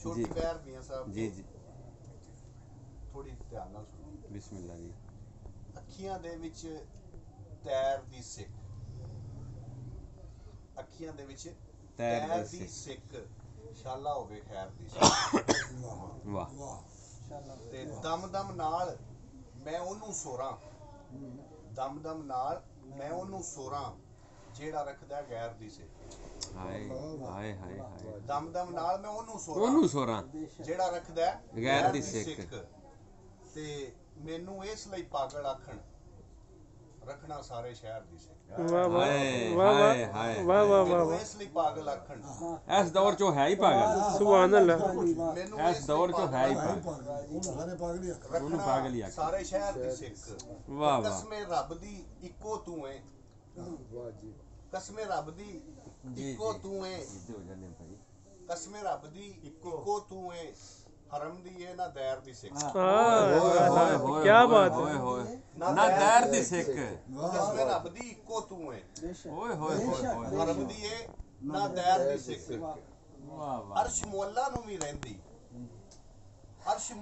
छोटी पैर मियां साहब जी जी थोड़ी ध्यान नाल सुनो। बिस्मिल्लाह जी। ਅੱਖੀਆਂ ਦੇ ਵਿੱਚ ਤੈਰ ਦੀ ਸਿੱਕ, ਅੱਖੀਆਂ ਦੇ ਵਿੱਚ ਤੈਰ ਦੀ ਸਿੱਕ, ਸ਼ਾਲਾ ਹੋਵੇ ਖੈਰ ਦੀ ਸਿੱਕ। ਵਾਹ ਤੇ ਦਮ ਦਮ ਨਾਲ ਮੈਂ ਉਹਨੂੰ ਸੋਰਾਂ, ਦਮ ਦਮ ਨਾਲ ਮੈਂ ਉਹਨੂੰ ਸੋਰਾਂ ਜਿਹੜਾ ਰੱਖਦਾ ਗੈਰ ਦੀ ਸਿੱਕ। ਹਾਏ ਹਾਏ ਹਾਏ ਹਾਏ। ਦਮ ਦਮ ਨਾਲ ਮੈਂ ਉਹਨੂੰ ਸੋਰਾਂ ਜਿਹੜਾ ਰੱਖਦਾ ਗੈਰ ਦੀ ਸਿੱਕ। ਤੇ ਮੈਨੂੰ ਇਸ ਲਈ ਪਾਗਲ ਆਖਣ, ਰੱਖਣਾ ਸਾਰੇ ਸ਼ਹਿਰ ਦੀ ਸਿੱਕ। ਵਾਹ ਵਾਹ ਵਾਹ ਵਾਹ ਵਾਹ। ਇਸ ਲਈ ਪਾਗਲ ਆਖਣ, ਇਸ ਦੌਰ ਚੋਂ ਹੈ ਹੀ ਪਾਗਲ। ਸੁਭਾਨ ਅੱਲਾਹ। ਮੈਨੂੰ ਇਸ ਦੌਰ ਚੋਂ ਹੈ ਹੀ ਪਾਗਲ। ਉਹਨੂੰ ਪਾਗਲ ਹੀ ਆਖਣ ਸਾਰੇ ਸ਼ਹਿਰ ਦੀ ਸਿੱਕ। ਵਾਹ ਵਾਹ। ਕਸਮੇ ਰੱਬ ਦੀ ਇੱਕੋ ਤੂੰ ਏ, ਕਸਮੇ ਰੱਬ ਦੀ ਇੱਕੋ ਤੂੰ ਏ, ਕਸਮੇ ਰੱਬ ਦੀ ਇੱਕੋ ਤੂੰ ਏ, ਹਰਮ ਦੀ ਏ ਨਾ दैर ਦੀ ਸਿੱਖ। ਕੀ ਬਾਤ ਹੈ। ਨਾ दैर ਦੀ ਸਿੱਖ। ਕਸਮੇ ਰੱਬ ਦੀ ਇੱਕੋ ਤੂੰ ਏ, ਓਏ ਹੋਏ ਹੋਏ। ਹਰਮ ਦੀ ਏ ਨਾ दैर ਦੀ ਸਿੱਖ। ਵਾਹ ਵਾਹ। ਅਰਸ਼ ਮੁਅੱਲਾ ਨੂੰ ਵੀ ਰਹਿੰਦੀ, ਅਰਸ਼